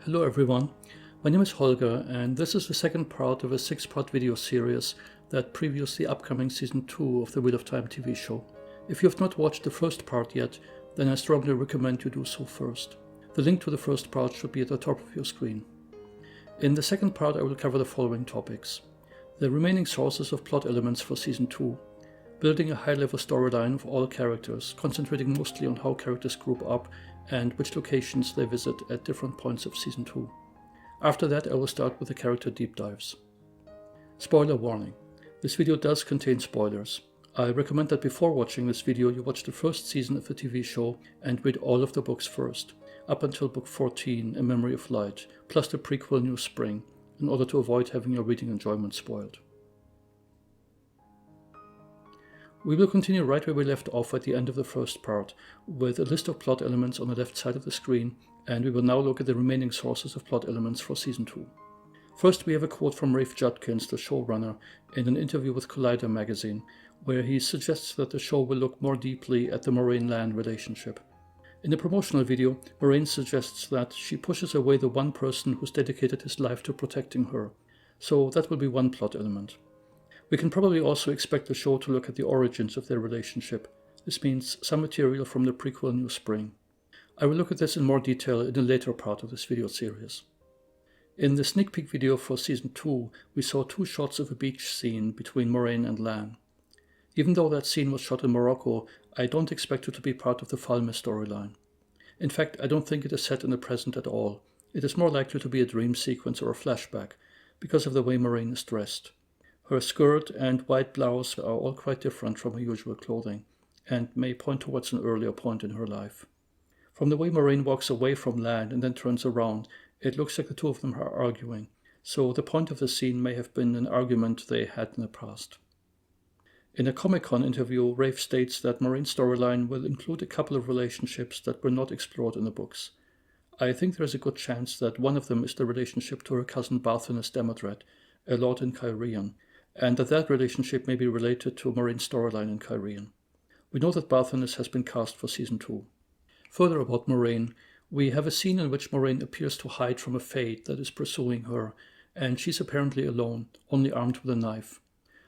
Hello everyone, my name is Holger and this is the second part of a 6-part video series that previews the upcoming Season 2 of the Wheel of Time TV show. If you have not watched the first part yet, then I strongly recommend you do so first. The link to the first part should be at the top of your screen. In the second part I will cover the following topics: the remaining sources of plot elements for Season 2, building a high-level storyline of all characters, concentrating mostly on how characters group up and which locations they visit at different points of Season 2. After that I will start with the character deep dives. Spoiler warning: this video does contain spoilers. I recommend that before watching this video you watch the first season of the TV show and read all of the books first, up until book 14, A Memory of Light, plus the prequel New Spring, in order to avoid having your reading enjoyment spoiled. We will continue right where we left off at the end of the first part, with a list of plot elements on the left side of the screen, and we will now look at the remaining sources of plot elements for Season 2. First, we have a quote from Rafe Judkins, the showrunner, in an interview with Collider magazine, where he suggests that the show will look more deeply at the Moiraine-Lan relationship. In the promotional video, Moiraine suggests that she pushes away the one person who's dedicated his life to protecting her, so that will be one plot element. We can probably also expect the show to look at the origins of their relationship. This means some material from the prequel New Spring. I will look at this in more detail in a later part of this video series. In the sneak peek video for Season 2, we saw 2 shots of a beach scene between Moiraine and Lan. Even though that scene was shot in Morocco, I don't expect it to be part of the Falme storyline. In fact, I don't think it is set in the present at all. It is more likely to be a dream sequence or a flashback, because of the way Moiraine is dressed. Her skirt and white blouse are all quite different from her usual clothing, and may point towards an earlier point in her life. From the way Moiraine walks away from Lan and then turns around, it looks like the two of them are arguing, so the point of the scene may have been an argument they had in the past. In a Comic-Con interview, Rafe states that Moiraine's storyline will include a couple of relationships that were not explored in the books. I think there is a good chance that one of them is the relationship to her cousin Barthanes Demodred, a lord in Cairhien, and that relationship may be related to Moiraine's storyline in Cairhien. We know that Barthanes has been cast for Season 2. Further about Moiraine, we have a scene in which Moiraine appears to hide from a fate that is pursuing her, and she's apparently alone, only armed with a knife.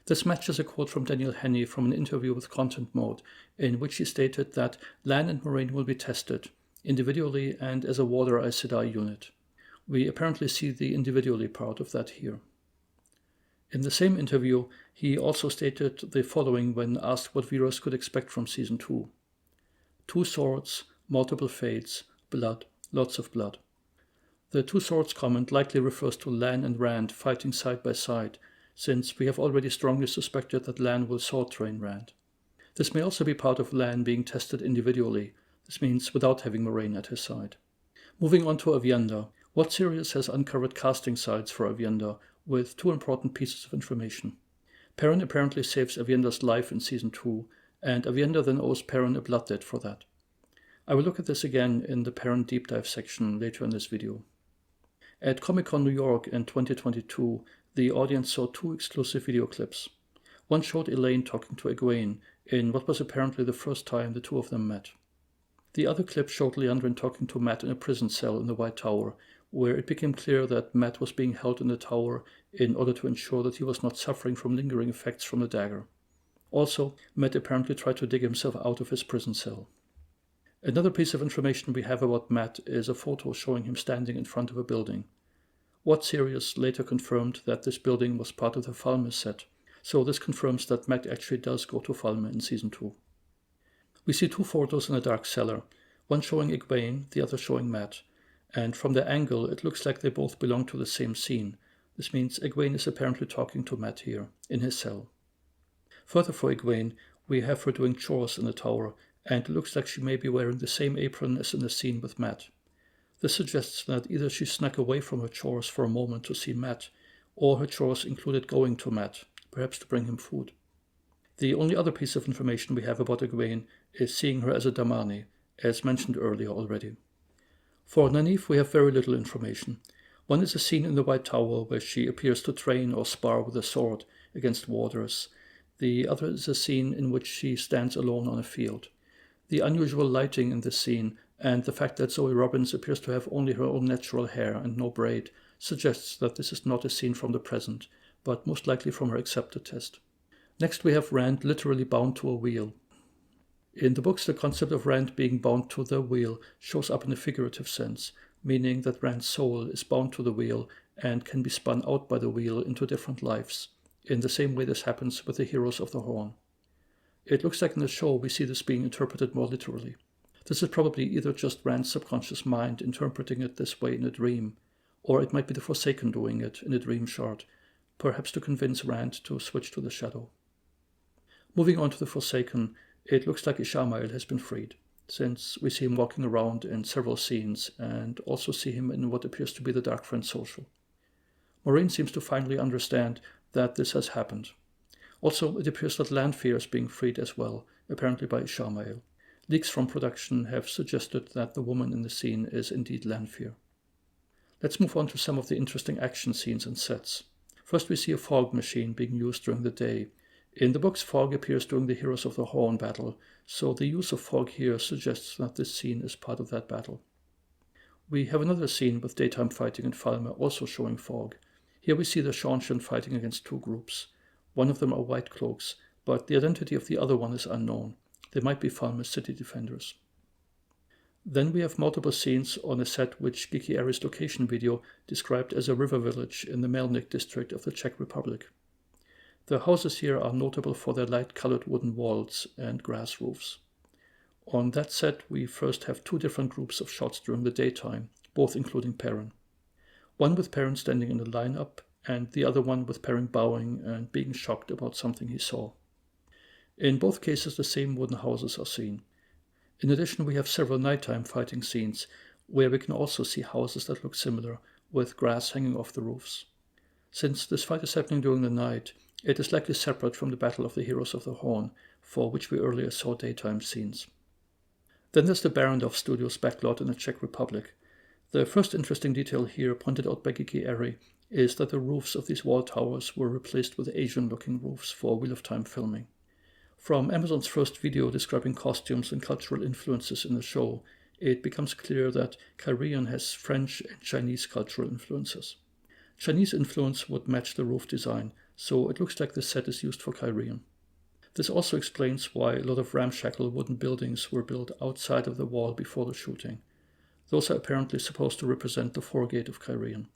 This matches a quote from Daniel Henney from an interview with Content Mode, in which he stated that Lan and Moiraine will be tested, individually and as a Water Aes Sedai unit. We apparently see the individually part of that here. In the same interview, he also stated the following when asked what viewers could expect from Season 2. 2 swords, multiple fates, blood, lots of blood. The 2 swords comment likely refers to Lan and Rand fighting side by side, since we have already strongly suspected that Lan will sword train Rand. This may also be part of Lan being tested individually, this means without having Moiraine at his side. Moving on to Aviendha, What Series has uncovered casting sites for Aviendha, with 2 important pieces of information. Perrin apparently saves Aviendha's life in Season 2, and Aviendha then owes Perrin a blood debt for that. I will look at this again in the Perrin deep dive section later in this video. At Comic-Con New York in 2022, the audience saw 2 exclusive video clips. One showed Elaine talking to Egwene in what was apparently the first time the two of them met. The other clip showed Liandrin talking to Mat in a prison cell in the White Tower, where it became clear that Mat was being held in the tower in order to ensure that he was not suffering from lingering effects from the dagger. Also, Mat apparently tried to dig himself out of his prison cell. Another piece of information we have about Mat is a photo showing him standing in front of a building. What Series later confirmed that this building was part of the Falme set, so this confirms that Mat actually does go to Falme in Season 2. We see 2 photos in a dark cellar, one showing Egwene, the other showing Mat, and from their angle it looks like they both belong to the same scene. This means Egwene is apparently talking to Mat here, in his cell. Further for Egwene, we have her doing chores in the tower, and it looks like she may be wearing the same apron as in the scene with Mat. This suggests that either she snuck away from her chores for a moment to see Mat, or her chores included going to Mat, perhaps to bring him food. The only other piece of information we have about Egwene is seeing her as a Damane, as mentioned earlier already. For Nynaeve we have very little information. One is a scene in the White Tower where she appears to train or spar with a sword against warders. The other is a scene in which she stands alone on a field. The unusual lighting in this scene and the fact that Zoe Robbins appears to have only her own natural hair and no braid suggests that this is not a scene from the present, but most likely from her accepted test. Next we have Rand literally bound to a wheel. In the books, the concept of Rand being bound to the wheel shows up in a figurative sense, meaning that Rand's soul is bound to the wheel and can be spun out by the wheel into different lives, in the same way this happens with the heroes of the Horn. It looks like in the show we see this being interpreted more literally. This is probably either just Rand's subconscious mind interpreting it this way in a dream, or it might be the Forsaken doing it in a dream shard, perhaps to convince Rand to switch to the Shadow. Moving on to the Forsaken, it looks like Ishamael has been freed, since we see him walking around in several scenes and also see him in what appears to be the Dark Friend social. Moiraine seems to finally understand that this has happened. Also, it appears that Lanfear is being freed as well, apparently by Ishamael. Leaks from production have suggested that the woman in the scene is indeed Lanfear. Let's move on to some of the interesting action scenes and sets. First we see a fog machine being used during the day. In the books, fog appears during the Heroes of the Horn battle, so the use of fog here suggests that this scene is part of that battle. We have another scene with daytime fighting in Falme, also showing fog. Here we see the Seanchan fighting against two groups. One of them are White Cloaks, but the identity of the other one is unknown. They might be Falme's city defenders. Then we have multiple scenes on a set which Geeky Aries location video described as a river village in the Melnik district of the Czech Republic. The houses here are notable for their light-colored wooden walls and grass roofs. On that set, we first have two different groups of shots during the daytime, both including Perrin. One with Perrin standing in a lineup, and the other one with Perrin bowing and being shocked about something he saw. In both cases, the same wooden houses are seen. In addition, we have several nighttime fighting scenes, where we can also see houses that look similar, with grass hanging off the roofs. Since this fight is happening during the night, it is likely separate from the Battle of the Heroes of the Horn, for which we earlier saw daytime scenes. Then there's the Barrandov Studios backlot in the Czech Republic. The first interesting detail here, pointed out by Geeky Aerie, is that the roofs of these wall towers were replaced with Asian-looking roofs for Wheel of Time filming. From Amazon's first video describing costumes and cultural influences in the show, it becomes clear that Cairhien has French and Chinese cultural influences. Chinese influence would match the roof design, so it looks like the set is used for Cairhien. This also explains why a lot of ramshackle wooden buildings were built outside of the wall before the shooting. Those are apparently supposed to represent the foregate of Cairhien.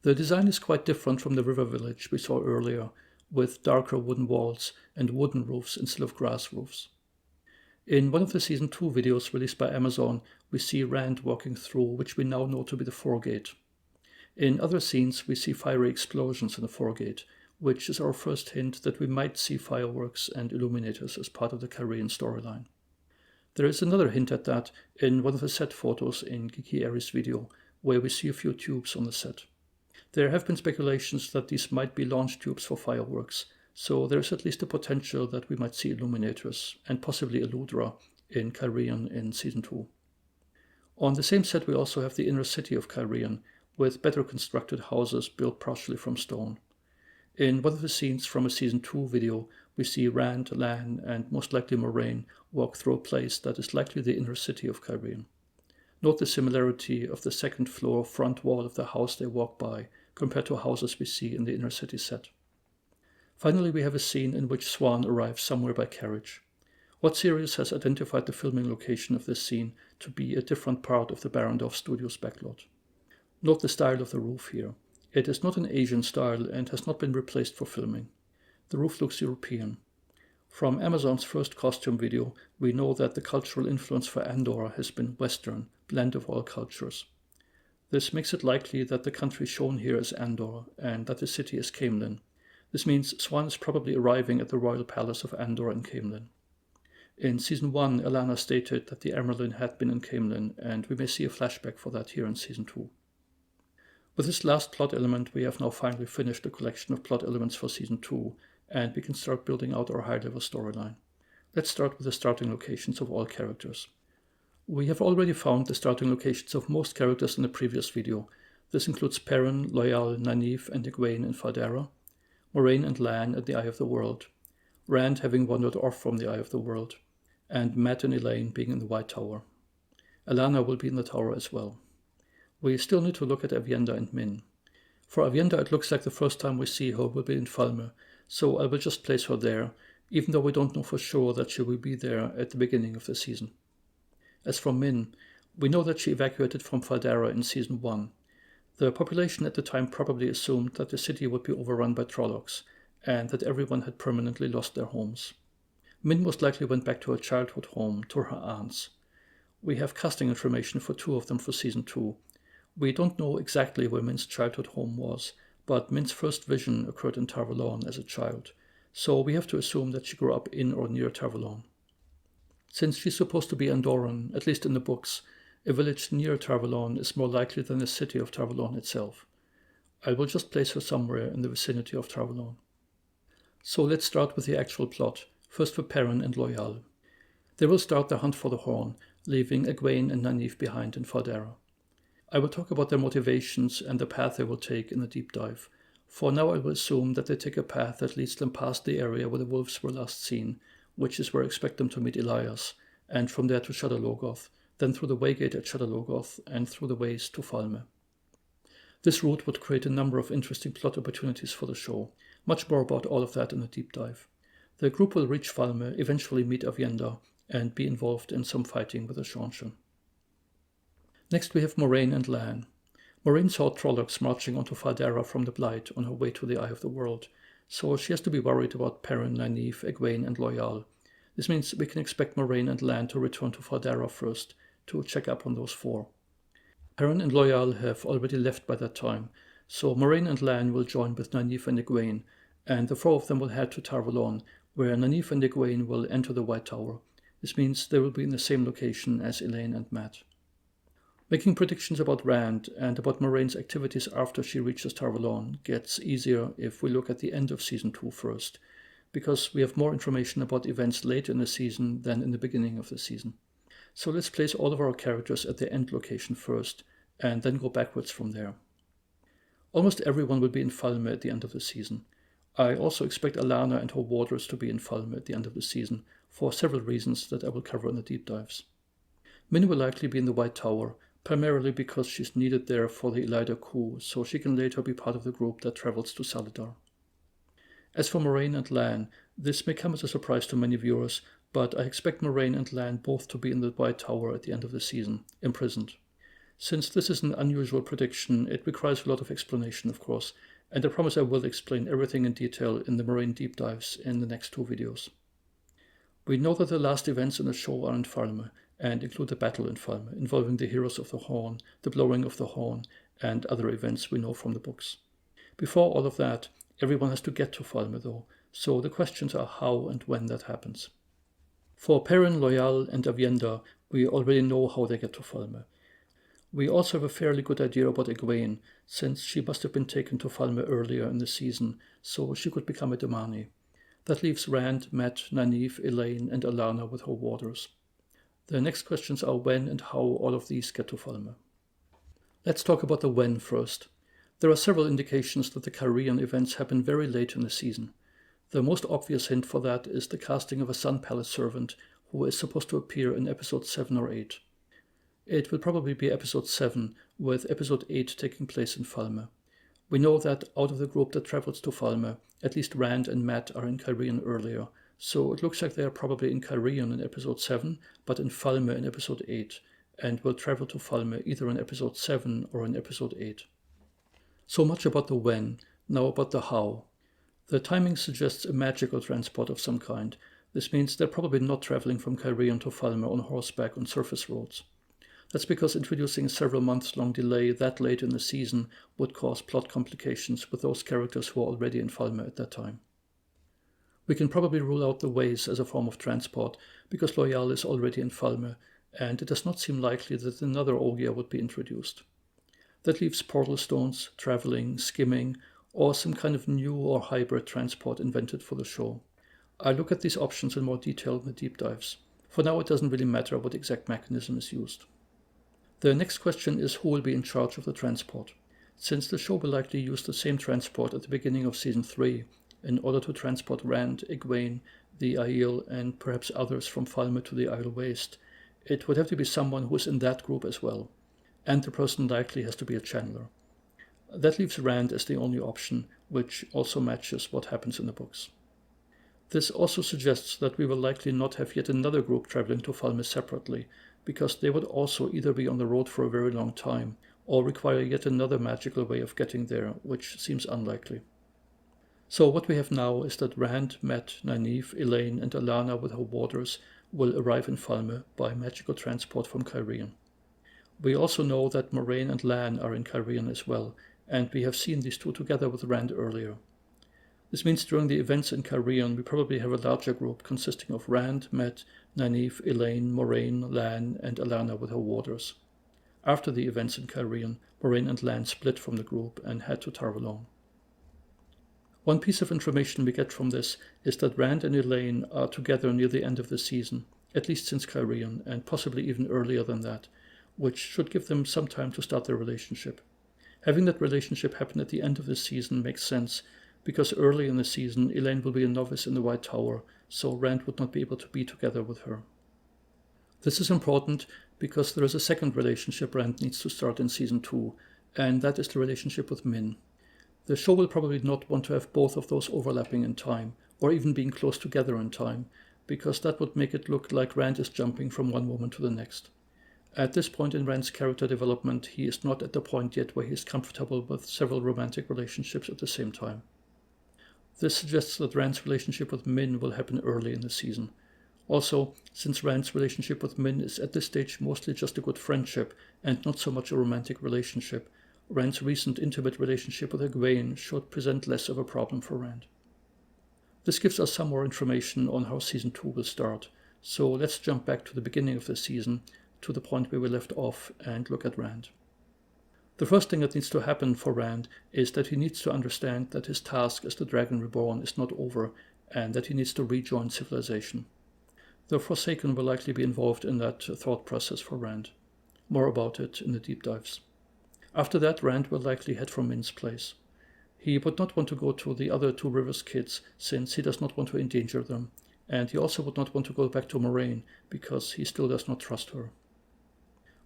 The design is quite different from the river village we saw earlier, with darker wooden walls and wooden roofs instead of grass roofs. In one of the Season 2 videos released by Amazon, we see Rand walking through, which we now know to be the foregate. In other scenes, we see fiery explosions in the foregate, which is our first hint that we might see fireworks and illuminators as part of the Cairhien storyline. There is another hint at that in one of the set photos in Geeky Aerie's video, where we see a few tubes on the set. There have been speculations that these might be launch tubes for fireworks, so there is at least a potential that we might see illuminators, and possibly Eludra, in Cairhien in Season 2. On the same set we also have the inner city of Cairhien, with better constructed houses built partially from stone. In one of the scenes from a Season 2 video, we see Rand, Lan, and most likely Moiraine walk through a place that is likely the inner city of Cairhien. Note the similarity of the second floor front wall of the house they walk by, compared to houses we see in the inner city set. Finally, we have a scene in which Siuan arrives somewhere by carriage. What series has identified the filming location of this scene to be a different part of the Barrandov Studios backlot? Note the style of the roof here. It is not an Asian style and has not been replaced for filming. The roof looks European. From Amazon's first costume video, we know that the cultural influence for Andor has been Western, blend of all cultures. This makes it likely that the country shown here is Andor, and that the city is Caemlyn. This means Siuan is probably arriving at the royal palace of Andor in Caemlyn. In Season 1, Alanna stated that the Amyrlin had been in Caemlyn, and we may see a flashback for that here in Season 2. With this last plot element, we have now finally finished the collection of plot elements for Season 2, and we can start building out our high-level storyline. Let's start with the starting locations of all characters. We have already found the starting locations of most characters in the previous video. This includes Perrin, Loial, Nynaeve, and Egwene in Faldera, Moiraine and Lan at the Eye of the World, Rand having wandered off from the Eye of the World, and Mat and Elayne being in the White Tower. Alanna will be in the tower as well. We still need to look at Aviendha and Min. For Aviendha, it looks like the first time we see her will be in Falme, so I will just place her there, even though we don't know for sure that she will be there at the beginning of the season. As for Min, we know that she evacuated from Faldera in Season 1. The population at the time probably assumed that the city would be overrun by Trollocs, and that everyone had permanently lost their homes. Min most likely went back to her childhood home, to her aunts. We have casting information for 2 of them for Season 2. We don't know exactly where Min's childhood home was, but Min's first vision occurred in Tar Valon as a child, so we have to assume that she grew up in or near Tar Valon. Since she's supposed to be Andoran, at least in the books, a village near Tar Valon is more likely than the city of Tar Valon itself. I will just place her somewhere in the vicinity of Tar Valon. So let's start with the actual plot, first for Perrin and Loial. They will start the hunt for the Horn, leaving Egwene and Nynaeve behind in Faldera. I will talk about their motivations and the path they will take in a deep dive. For now I will assume that they take a path that leads them past the area where the wolves were last seen, which is where I expect them to meet Elias, and from there to Shadar Logoth, then through the Waygate at Shadar Logoth, and through the ways to Falme. This route would create a number of interesting plot opportunities for the show. Much more about all of that in a deep dive. The group will reach Falme, eventually meet Aviendha, and be involved in some fighting with the Seanchan. Next we have Moiraine and Lan. Moiraine saw Trollocs marching onto Faldera from the Blight on her way to the Eye of the World, so she has to be worried about Perrin, Nynaeve, Egwene and Loial. This means we can expect Moiraine and Lan to return to Faldera first, to check up on those 4. Perrin and Loial have already left by that time, so Moiraine and Lan will join with Nynaeve and Egwene, and the 4 of them will head to Tar Valon, where Nynaeve and Egwene will enter the White Tower. This means they will be in the same location as Elaine and Mat. Making predictions about Rand and about Moraine's activities after she reaches Tar Valon gets easier if we look at the end of Season 2 first, because we have more information about events late in the season than in the beginning of the season. So let's place all of our characters at the end location first, and then go backwards from there. Almost everyone will be in Falme at the end of the season. I also expect Alanna and her warders to be in Falme at the end of the season, for several reasons that I will cover in the deep dives. Min will likely be in the White Tower, primarily because she's needed there for the Elida coup, so she can later be part of the group that travels to Salidar. As for Moiraine and Lan, this may come as a surprise to many viewers, but I expect Moiraine and Lan both to be in the White Tower at the end of the season, imprisoned. Since this is an unusual prediction, it requires a lot of explanation, of course, and I promise I will explain everything in detail in the Moiraine deep dives in the next 2 videos. We know that the last events in the show are in Falme, and include the battle in Falme, involving the Heroes of the Horn, the blowing of the horn, and other events we know from the books. Before all of that, everyone has to get to Falme though, so the questions are how and when that happens. For Perrin, Loial, and Aviendha, we already know how they get to Falme. We also have a fairly good idea about Egwene, since she must have been taken to Falme earlier in the season, so she could become a Damani. That leaves Rand, Mat, Nynaeve, Elaine, and Alanna with her warders. The next questions are when and how all of these get to Falme. Let's talk about the when first. There are several indications that the Cairhien events happen very late in the season. The most obvious hint for that is the casting of a Sun Palace servant, who is supposed to appear in episode 7 or 8. It will probably be episode 7, with episode 8 taking place in Falme. We know that out of the group that travels to Falme, at least Rand and Mat are in Cairhien earlier, so it looks like they are probably in Cairhien in episode 7, but in Falme in episode 8, and will travel to Falme either in episode 7 or in episode 8. So much about the when, now about the how. The timing suggests a magical transport of some kind. This means they're probably not traveling from Cairhien to Falme on horseback on surface roads. That's because introducing a several months-long delay that late in the season would cause plot complications with those characters who are already in Falme at that time. We can probably rule out the ways as a form of transport, because Loial is already in Falme, and it does not seem likely that another Ogier would be introduced. That leaves portal stones, traveling, skimming, or some kind of new or hybrid transport invented for the show. I'll look at these options in more detail in the deep dives. For now it doesn't really matter what exact mechanism is used. The next question is who will be in charge of the transport. Since the show will likely use the same transport at the beginning of Season 3, in order to transport Rand, Egwene, the Aiel, and perhaps others from Falme to the Aiel Waste, It would have to be someone who is in that group as well, and the person likely has to be a channeler. That leaves Rand as the only option, which also matches what happens in the books. This also suggests that we will likely not have yet another group traveling to Falme separately, because they would also either be on the road for a very long time, or require yet another magical way of getting there, which seems unlikely. So what we have now is that Rand, Mat, Nynaeve, Elayne, and Alanna with her warders will arrive in Falme by magical transport from Cairhien. We also know that Moiraine and Lan are in Cairhien as well, and we have seen these two together with Rand earlier. This means during the events in Cairhien we probably have a larger group consisting of Rand, Mat, Nynaeve, Elayne, Moiraine, Lan, and Alanna with her warders. After the events in Cairhien, Moiraine and Lan split from the group and head to Tar Valon. One piece of information we get from this is that Rand and Elayne are together near the end of the season, at least since Cairhien, and possibly even earlier than that, which should give them some time to start their relationship. Having that relationship happen at the end of the season makes sense, because early in the season Elayne will be a novice in the White Tower, so Rand would not be able to be together with her. This is important because there is a second relationship Rand needs to start in Season 2, and that is the relationship with Min. The show will probably not want to have both of those overlapping in time, or even being close together in time, because that would make it look like Rand is jumping from one moment to the next. At this point in Rand's character development, he is not at the point yet where he is comfortable with several romantic relationships at the same time. This suggests that Rand's relationship with Min will happen early in the season. Also, since Rand's relationship with Min is at this stage mostly just a good friendship and not so much a romantic relationship, Rand's recent intimate relationship with Egwene should present less of a problem for Rand. This gives us some more information on how Season 2 will start, so let's jump back to the beginning of the season, to the point where we left off, and look at Rand. The first thing that needs to happen for Rand is that he needs to understand that his task as the Dragon Reborn is not over, and that he needs to rejoin civilization. The Forsaken will likely be involved in that thought process for Rand. More about it in the deep dives. After that, Rand will likely head for Min's place. He would not want to go to the other Two Rivers kids, since he does not want to endanger them, and he also would not want to go back to Moiraine, because he still does not trust her.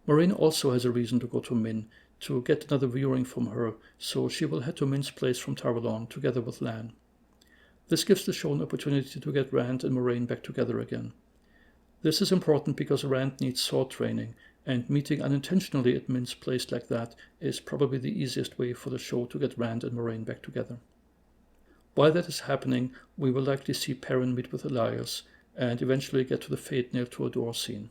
Moiraine also has a reason to go to Min, to get another viewing from her, so she will head to Min's place from Tar Valon together with Lan. This gives the show an opportunity to get Rand and Moiraine back together again. This is important because Rand needs sword training, and meeting unintentionally at Min's place like that is probably the easiest way for the show to get Rand and Moiraine back together. While that is happening, we will likely see Perrin meet with Elias, and eventually get to the Fate nailed to a door scene.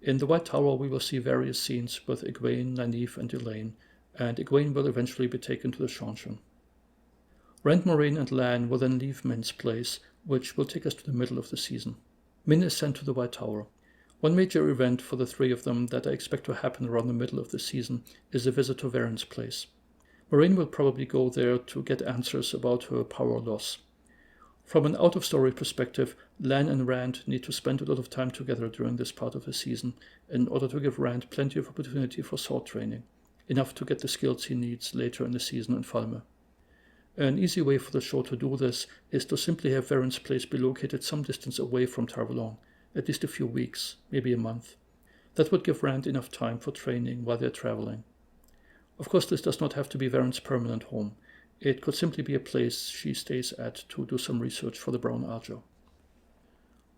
In the White Tower we will see various scenes with Egwene, Nynaeve and Elayne, and Egwene will eventually be taken to the Seanchan. Rand, Moiraine and Lan will then leave Min's place, which will take us to the middle of the season. Min is sent to the White Tower. One major event for the three of them that I expect to happen around the middle of the season is a visit to Veren's place. Moiraine will probably go there to get answers about her power loss. From an out-of-story perspective, Lan and Rand need to spend a lot of time together during this part of the season in order to give Rand plenty of opportunity for sword training, enough to get the skills he needs later in the season in Falme. An easy way for the show to do this is to simply have Veren's place be located some distance away from Tar Valon, at least a few weeks, maybe a month. That would give Rand enough time for training while they're traveling. Of course, this does not have to be Veren's permanent home. It could simply be a place she stays at to do some research for the Brown Archer.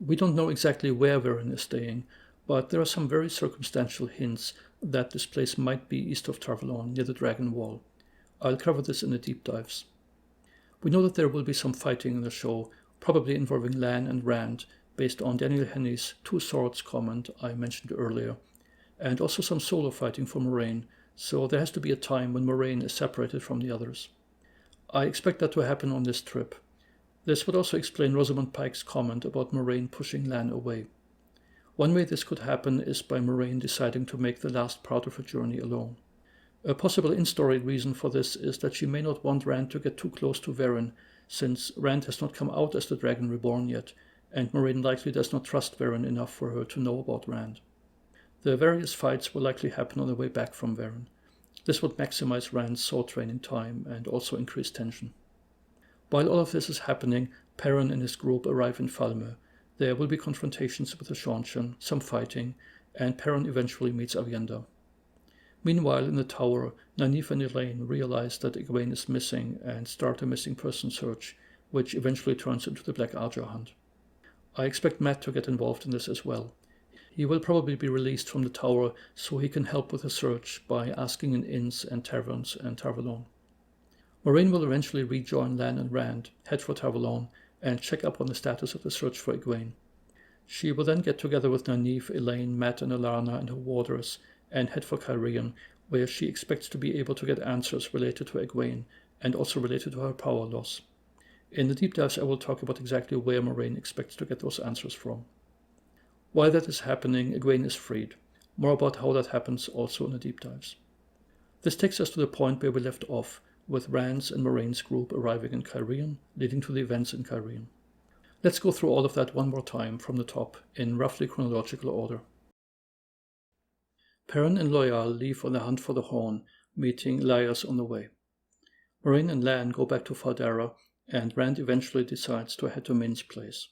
We don't know exactly where Veren is staying, but there are some very circumstantial hints that this place might be east of Tar Valon, near the Dragon Wall. I'll cover this in the deep dives. We know that there will be some fighting in the show, probably involving Lan and Rand, based on Daniel Henney's Two Swords comment I mentioned earlier, and also some solo fighting for Moiraine, so there has to be a time when Moiraine is separated from the others. I expect that to happen on this trip. This would also explain Rosamund Pike's comment about Moiraine pushing Lan away. One way this could happen is by Moiraine deciding to make the last part of her journey alone. A possible in-story reason for this is that she may not want Rand to get too close to Veren, since Rand has not come out as the Dragon Reborn yet, and Moiraine likely does not trust Veren enough for her to know about Rand. The various fights will likely happen on the way back from Veren. This would maximize Rand's sword training time and also increase tension. While all of this is happening, Perrin and his group arrive in Falme. There will be confrontations with the Seanchan, some fighting, and Perrin eventually meets Aviendha. Meanwhile, in the tower, Nynaeve and Elaine realize that Egwene is missing and start a missing person search, which eventually turns into the Black Archer hunt. I expect Mat to get involved in this as well. He will probably be released from the tower so he can help with the search by asking in inns and taverns and Tar Valon. Moiraine will eventually rejoin Lan and Rand, head for Tar Valon, and check up on the status of the search for Egwene. She will then get together with Nynaeve, Elaine, Mat and Alarna and her warders and head for Cairhien, where she expects to be able to get answers related to Egwene and also related to her power loss. In the deep dives I will talk about exactly where Moiraine expects to get those answers from. While that is happening, Egwene is freed. More about how that happens also in the deep dives. This takes us to the point where we left off, with Rand's and Moiraine's group arriving in Cairhien, leading to the events in Cairhien. Let's go through all of that one more time from the top, in roughly chronological order. Perrin and Loial leave on the hunt for the Horn, meeting Laios on the way. Moiraine and Lan go back to Faldera, and Rand eventually decides to head to Min's place.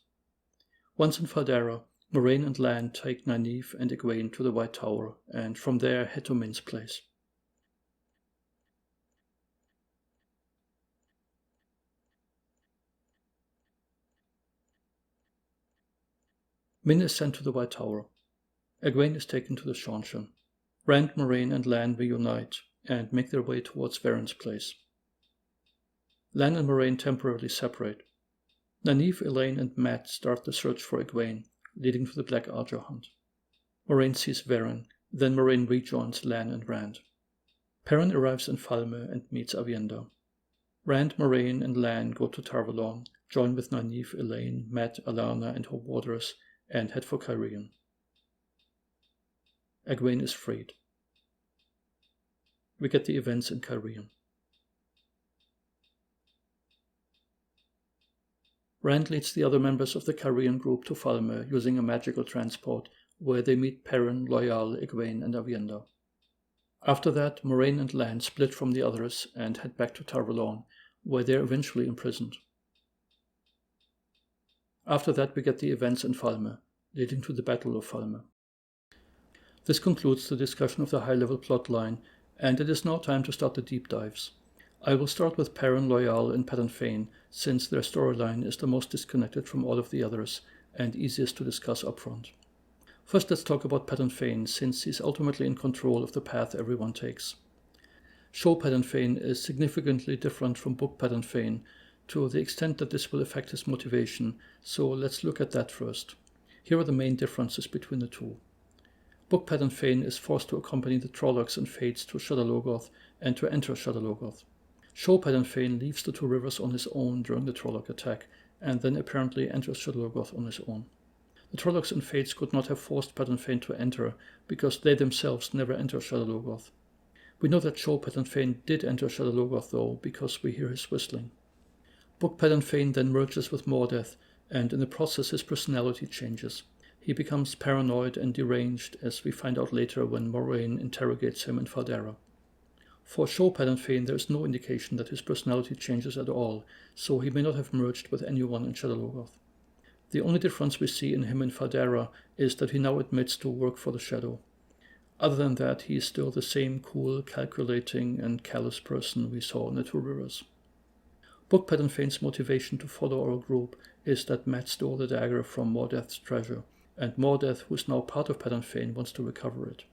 Once in Faldera, Moiraine and Lan take Nynaeve and Egwene to the White Tower, and from there head to Min's place. Min is sent to the White Tower. Egwene is taken to the Seanchan. Rand, Moiraine and Lan reunite and make their way towards Veren's place. Lan and Moiraine temporarily separate. Nynaeve, Elaine and Mat start the search for Egwene, leading to the Black Archer hunt. Moiraine sees Veren, then Moiraine rejoins Lan and Rand. Perrin arrives in Falme and meets Aviendha. Rand, Moiraine and Lan go to Tar Valon, join with Nynaeve, Elaine, Mat, Alarna and her warders, and head for Cairhien. Egwene is freed. We get the events in Cairhien. Rand leads the other members of the Cairhien group to Falme using a magical transport, where they meet Perrin, Loial, Egwene and Aviendha. After that, Moiraine and Lan split from the others and head back to Tar Valon, where they are eventually imprisoned. After that we get the events in Falme, leading to the Battle of Falme. This concludes the discussion of the high-level plotline, and it is now time to start the deep dives. I will start with Perrin, Loial and Padan Fain, since their storyline is the most disconnected from all of the others and easiest to discuss upfront. First, let's talk about Padan Fain, since he's ultimately in control of the path everyone takes. Show Padan Fain is significantly different from book Padan Fain, to the extent that this will affect his motivation, so let's look at that first. Here are the main differences between the two. Book Padan Fain is forced to accompany the Trollocs and Fates to Shadar Logoth and to enter Shadar Logoth. Show Padan Fain leaves the two rivers on his own during the Trolloc attack, and then apparently enters Shadar Logoth on his own. The Trollocs and Fates could not have forced Padan Fain to enter, because they themselves never enter Shadar Logoth. We know that Show Padan Fain did enter Shadar Logoth though, because we hear his whistling. Book Padan Fain then merges with Mordeth, and in the process his personality changes. He becomes paranoid and deranged, as we find out later when Moiraine interrogates him in Faldera. For Show Padan Fain there is no indication that his personality changes at all, so he may not have merged with anyone in Shadar Logoth. The only difference we see in him in Faldera is that he now admits to work for the Shadow. Other than that, he is still the same cool, calculating and callous person we saw in the Two Rivers. Book Padan Fain's motivation to follow our group is that Mat stole the dagger from Mordeth's treasure, and Mordeth, who is now part of Padan Fain, wants to recover it.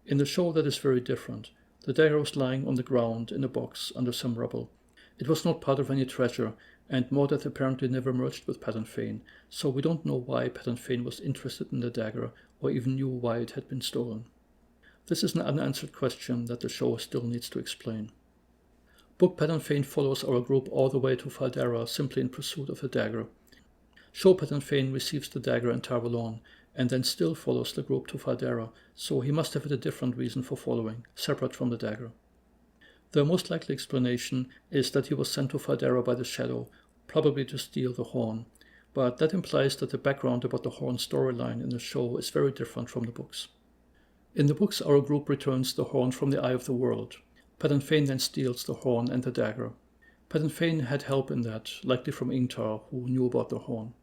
In the show that is very different. The dagger was lying on the ground in a box under some rubble. It was not part of any treasure, and Mordeth apparently never merged with Padan Fain, so we don't know why Padan Fain was interested in the dagger or even knew why it had been stolen. This is an unanswered question that the show still needs to explain. Book Padan Fain follows our group all the way to Faldera simply in pursuit of the dagger. Show Padan Fain receives the dagger in Tar Valon, and then still follows the group to Faldera, so he must have had a different reason for following, separate from the dagger. The most likely explanation is that he was sent to Faldera by the Shadow, probably to steal the horn, but that implies that the background about the horn storyline in the show is very different from the books. In the books, our group returns the horn from the Eye of the World. Padan Fain then steals the horn and the dagger. Padan Fain had help in that, likely from Ingtar, who knew about the horn.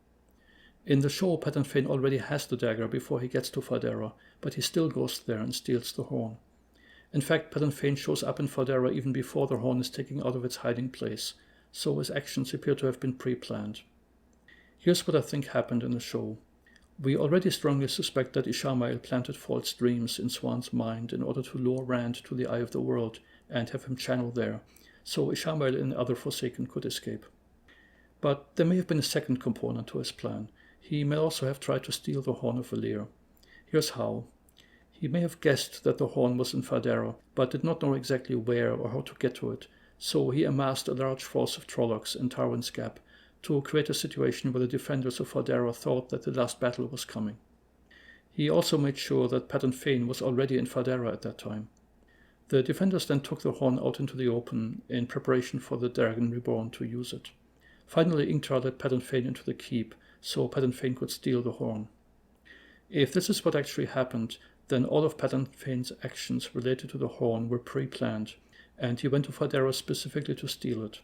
In the show, Padan Fain already has the dagger before he gets to Fardera, but he still goes there and steals the horn. In fact, Padan Fain shows up in Fardera even before the horn is taken out of its hiding place, so his actions appear to have been pre-planned. Here's what I think happened in the show. We already strongly suspect that Ishamael planted false dreams in Swan's mind in order to lure Rand to the Eye of the World and have him channel there, so Ishamael and other Forsaken could escape. But there may have been a second component to his plan. He may also have tried to steal the Horn of Valir. Here's how. He may have guessed that the horn was in Fardera, but did not know exactly where or how to get to it, so he amassed a large force of Trollocs in Tarwin's Gap to create a situation where the defenders of Fardera thought that the last battle was coming. He also made sure that Padan Fain was already in Fardera at that time. The defenders then took the horn out into the open in preparation for the Dragon Reborn to use it. Finally, Ingtar led Padan Fain into the keep, so Padan Fain could steal the horn. If this is what actually happened, then all of Padan Fain's actions related to the horn were pre-planned, and he went to Fardera specifically to steal it.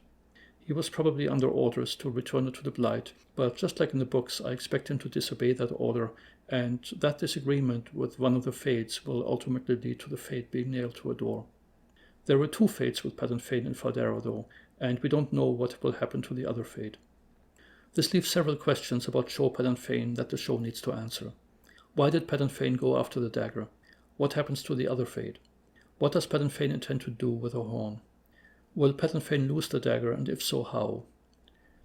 He was probably under orders to return it to the Blight, but just like in the books, I expect him to disobey that order, and that disagreement with one of the Fates will ultimately lead to the Fate being nailed to a door. There were 2 Fates with Padan Fain in Fardera though, and we don't know what will happen to the other Fate. This leaves several questions about Show Padan Fain that the show needs to answer. Why did Padan Fain go after the dagger? What happens to the other Fate? What does Padan Fain intend to do with her horn? Will Padan Fain lose the dagger, and if so, how?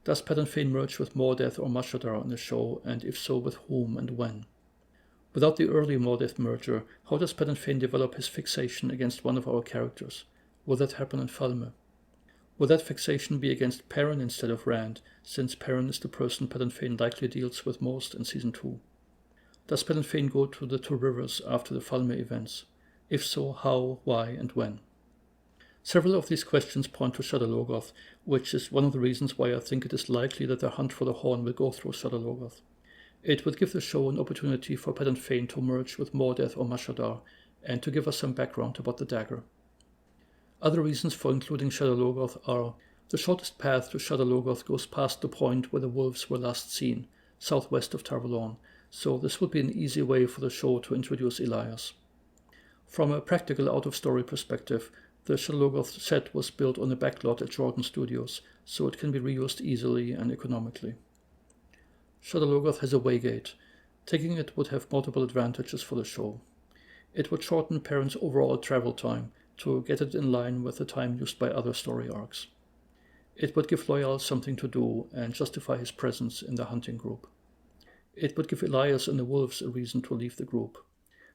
Does Padan Fain merge with Mordeth or Mashadar in the show, and if so, with whom and when? Without the early Mordeth merger, how does Padan Fain develop his fixation against one of our characters? Will that happen in Falme? Will that fixation be against Perrin instead of Rand, since Perrin is the person Padan Fain likely deals with most in Season 2? Does Padan Fain go to the 2 Rivers after the Falme events? If so, how, why, and when? Several of these questions point to Shadar Logoth, which is one of the reasons why I think it is likely that the hunt for the horn will go through Shadar Logoth. It would give the show an opportunity for Padan Fain to merge with Mordeth or Mashadar, and to give us some background about the dagger. Other reasons for including Shadar Logoth are: the shortest path to Shadar Logoth goes past the point where the wolves were last seen, southwest of Tar Valon, so this would be an easy way for the show to introduce Elias. From a practical out-of-story perspective, the Shadar Logoth set was built on a backlot at Jordan Studios, so it can be reused easily and economically. Shadar Logoth has a waygate. Taking it would have multiple advantages for the show. It would shorten Perrin's overall travel time to get it in line with the time used by other story arcs. It would give Loial something to do and justify his presence in the hunting group. It would give Elias and the wolves a reason to leave the group.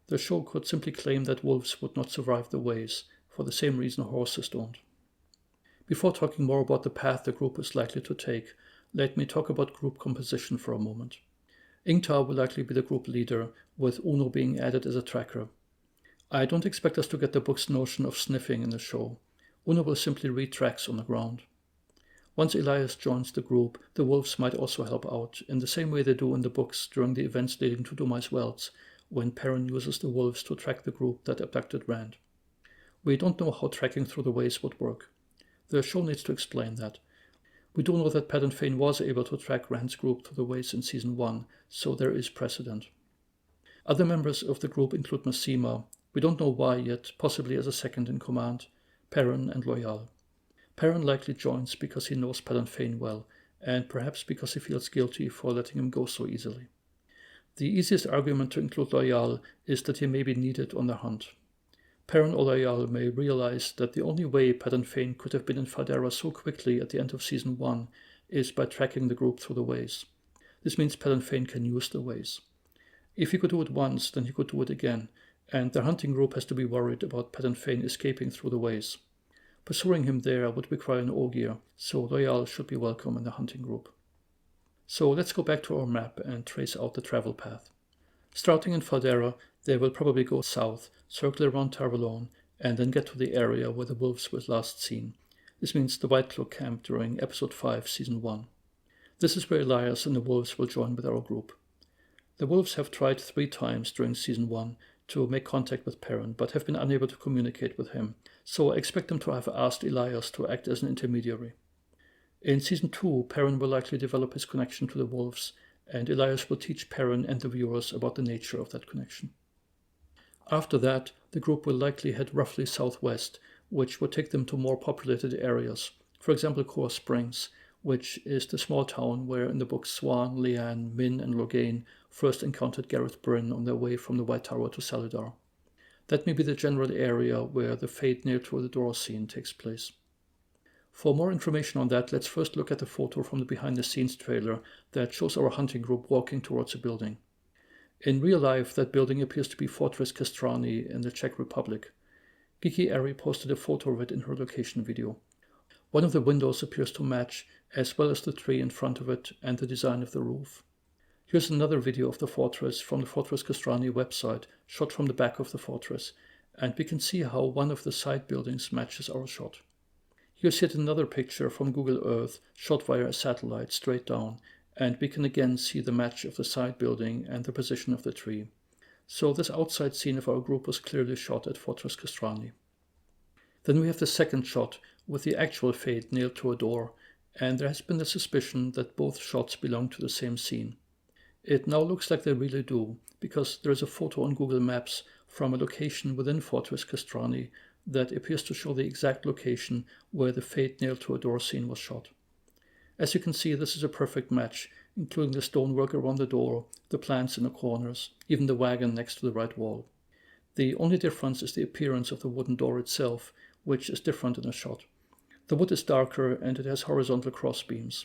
The show could simply claim that wolves would not survive the ways, for the same reason horses don't. Before talking more about the path the group is likely to take, let me talk about group composition for a moment. Ingtar will likely be the group leader, with Uno being added as a tracker. I don't expect us to get the book's notion of sniffing in the show. Uno will simply read tracks on the ground. Once Elias joins the group, the wolves might also help out, in the same way they do in the books during the events leading to Dumai's Welts, when Perrin uses the wolves to track the group that abducted Rand. We don't know how tracking through the ways would work. The show needs to explain that. We do know that Padan Fain was able to track Rand's group through the ways in Season 1, so there is precedent. Other members of the group include Masema. We don't know why yet, possibly as a second in command, Perrin and Loial. Perrin likely joins because he knows Padan Fain well, and perhaps because he feels guilty for letting him go so easily. The easiest argument to include Loial is that he may be needed on the hunt. Perrin or Loial may realize that the only way Padan Fain could have been in Fardera so quickly at the end of Season 1 is by tracking the group through the ways. This means Padan Fain can use the ways. If he could do it once, then he could do it again, and the hunting group has to be worried about Padan Fain escaping through the ways. Pursuing him there would require an Ogier, so Loial should be welcome in the hunting group. So let's go back to our map and trace out the travel path. Starting in Fardera, they will probably go south, circle around Tar Valon, and then get to the area where the wolves were last seen. This means the White Cloak camp during Episode 5, Season 1. This is where Elias and the wolves will join with our group. The wolves have tried 3 times during Season 1 to make contact with Perrin, but have been unable to communicate with him, so I expect them to have asked Elias to act as an intermediary. In Season 2, Perrin will likely develop his connection to the wolves, and Elias will teach Perrin and the viewers about the nature of that connection. After that, the group will likely head roughly southwest, which will take them to more populated areas, for example Core Springs, which is the small town where in the books Swan, Leanne, Min, and Loghain first encountered Gareth Bryn on their way from the White Tower to Salidar. That may be the general area where the fate nailed to the door scene takes place. For more information on that, let's first look at the photo from the behind-the-scenes trailer that shows our hunting group walking towards a building. In real life, that building appears to be Fortress Kastrani in the Czech Republic. Geeky Ari posted a photo of it in her location video. One of the windows appears to match, as well as the tree in front of it and the design of the roof. Here's another video of the fortress from the Fortress Kastrani website, shot from the back of the fortress, and we can see how one of the side buildings matches our shot. Here's yet another picture from Google Earth, shot via a satellite straight down, and we can again see the match of the side building and the position of the tree. So this outside scene of our group was clearly shot at Fortress Kastrani. Then we have the second shot, with the actual fate nailed to a door, and there has been the suspicion that both shots belong to the same scene. It now looks like they really do, because there is a photo on Google Maps from a location within Fortress Kastrani that appears to show the exact location where the fate nailed to a door scene was shot. As you can see, this is a perfect match, including the stonework around the door, the plants in the corners, even the wagon next to the right wall. The only difference is the appearance of the wooden door itself, which is different in the shot. The wood is darker and it has horizontal crossbeams.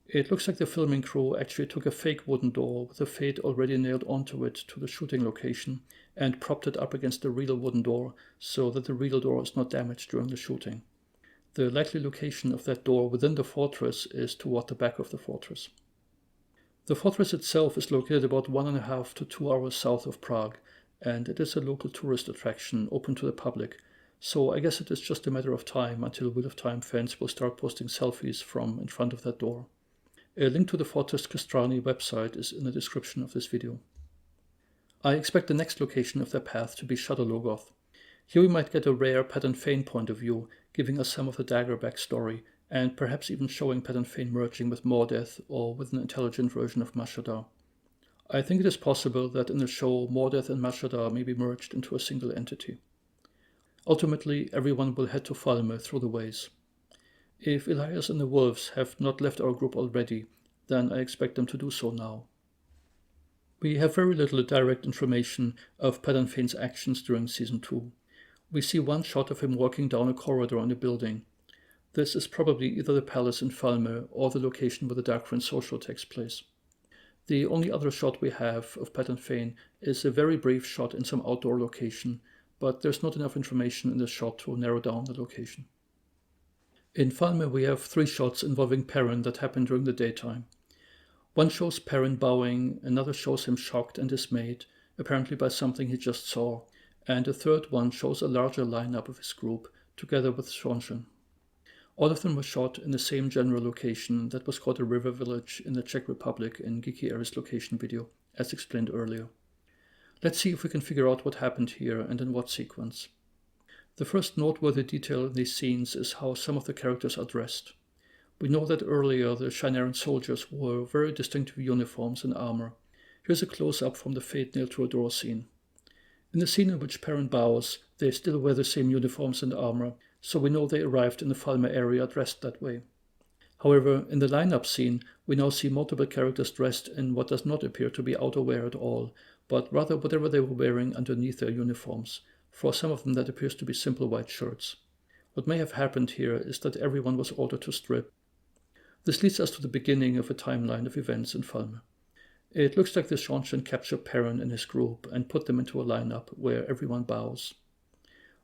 It looks like the filming crew actually took a fake wooden door with the fate already nailed onto it to the shooting location and propped it up against the real wooden door so that the real door is not damaged during the shooting. The likely location of that door within the fortress is toward the back of the fortress. The fortress itself is located about 1.5 to 2 hours south of Prague, and it is a local tourist attraction open to the public, so I guess it is just a matter of time until Wheel of Time fans will start posting selfies from in front of that door. A link to the Fortress Kastrani website is in the description of this video. I expect the next location of their path to be Shadar Logoth. Here we might get a rare Padan Fain point of view, giving us some of the Dagger backstory, and perhaps even showing Padan Fain merging with Mordeth or with an intelligent version of Mashadar. I think it is possible that in the show Mordeth and Mashadar may be merged into a single entity. Ultimately, everyone will head to Falmer through the ways. If Elias and the Wolves have not left our group already, then I expect them to do so now. We have very little direct information of Padan Fain's actions during Season 2. We see one shot of him walking down a corridor in a building. This is probably either the palace in Falmer or the location where the Darkfriend social takes place. The only other shot we have of Padan Fain is a very brief shot in some outdoor location, but there's not enough information in this shot to narrow down the location. In Falmer we have 3 shots involving Perrin that happen during the daytime. One shows Perrin bowing, another shows him shocked and dismayed, apparently by something he just saw, and a third one shows a larger lineup of his group, together with Shonshin. All of them were shot in the same general location that was called a river village in the Czech Republic in Geeky Ari's location video, as explained earlier. Let's see if we can figure out what happened here and in what sequence. The first noteworthy detail in these scenes is how some of the characters are dressed. We know that earlier the Shiennaran soldiers wore very distinctive uniforms and armor. Here's a close-up from the fate nailed to a door scene. In the scene in which Perrin bows, they still wear the same uniforms and armor, so we know they arrived in the Falmer area dressed that way. However, in the lineup scene, we now see multiple characters dressed in what does not appear to be outerwear at all, but rather whatever they were wearing underneath their uniforms. For some of them that appears to be simple white shirts. What may have happened here is that everyone was ordered to strip. This leads us to the beginning of a timeline of events in Falmer. It looks like the Shonshin captured Perrin and his group and put them into a lineup where everyone bows.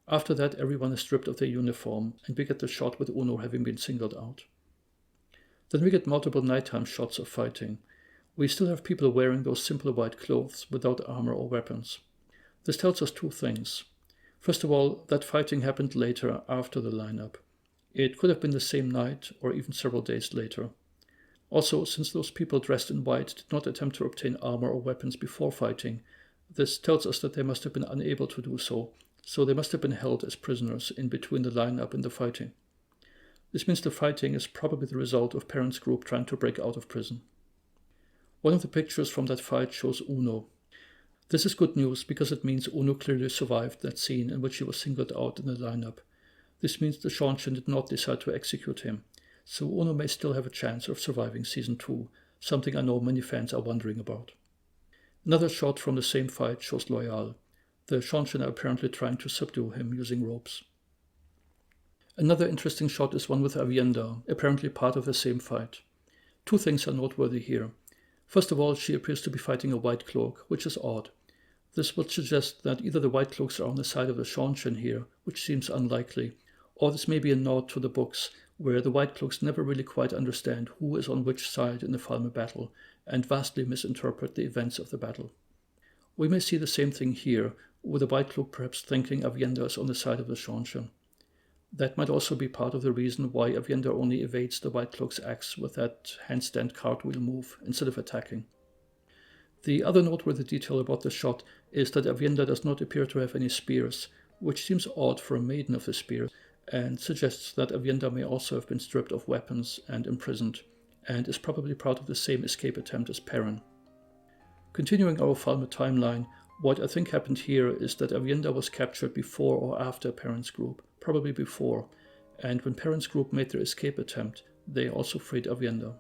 After that, everyone is stripped of their uniform, and we get the shot with Uno having been singled out. Then we get multiple nighttime shots of fighting. We still have people wearing those simple white clothes without armor or weapons. This tells us 2 things. First of all, that fighting happened later after the lineup. It could have been the same night or even several days later. Also, since those people dressed in white did not attempt to obtain armor or weapons before fighting, this tells us that they must have been unable to do so, so they must have been held as prisoners in between the lineup and the fighting. This means the fighting is probably the result of Perrin's group trying to break out of prison. One of the pictures from that fight shows Uno. This is good news because it means Uno clearly survived that scene in which he was singled out in the lineup. This means the Seanchan did not decide to execute him, so Uno may still have a chance of surviving Season 2, something I know many fans are wondering about. Another shot from the same fight shows Loial. The Seanchan are apparently trying to subdue him using ropes. Another interesting shot is one with Aviendha, apparently part of the same fight. Two things are noteworthy here. First of all, she appears to be fighting a White Cloak, which is odd. This would suggest that either the White Cloaks are on the side of the Seanchan here, which seems unlikely, or this may be a nod to the books, where the White Cloaks never really quite understand who is on which side in the Falme battle, and vastly misinterpret the events of the battle. We may see the same thing here, with the White Cloak perhaps thinking Aviendha is on the side of the Seanchan. That might also be part of the reason why Aviendha only evades the White Cloak's axe with that handstand cartwheel move instead of attacking. The other noteworthy detail about the shot is that Aviendha does not appear to have any spears, which seems odd for a maiden of the spear, and suggests that Aviendha may also have been stripped of weapons and imprisoned, and is probably part of the same escape attempt as Perrin. Continuing our Falme timeline, what I think happened here is that Aviendha was captured before or after Perrin's group, probably before, and when Perrin's group made their escape attempt, they also freed Aviendha.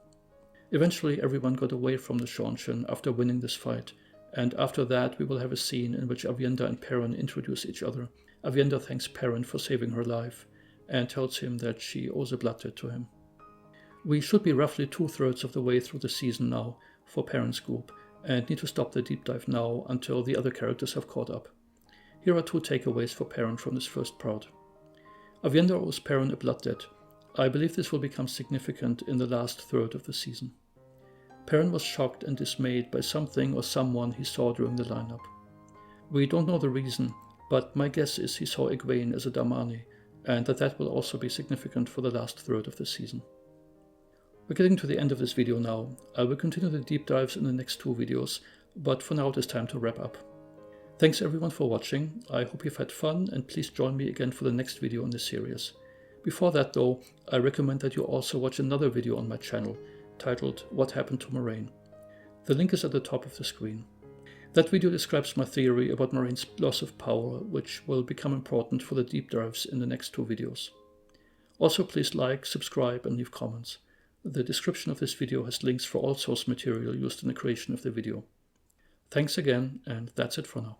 Eventually everyone got away from the Seanchan after winning this fight, and after that we will have a scene in which Aviendha and Perrin introduce each other. Aviendha thanks Perrin for saving her life, and tells him that she owes a blood debt to him. We should be roughly 2/3 of the way through the season now for Perrin's group, and need to stop the deep dive now until the other characters have caught up. Here are 2 takeaways for Perrin from this first part. Aviendha owes Perrin a blood debt. I believe this will become significant in the last third of the season. Perrin was shocked and dismayed by something or someone he saw during the lineup. We don't know the reason, but my guess is he saw Egwene as a Damane, and that will also be significant for the last third of the season. We're getting to the end of this video now. I will continue the deep dives in the next 2 videos, but for now it is time to wrap up. Thanks everyone for watching. I hope you've had fun, and please join me again for the next video in this series. Before that though, I recommend that you also watch another video on my channel, titled What Happened to Moiraine. The link is at the top of the screen. That video describes my theory about Moiraine's loss of power, which will become important for the deep dives in the next 2 videos. Also please like, subscribe and leave comments. The description of this video has links for all source material used in the creation of the video. Thanks again, and that's it for now.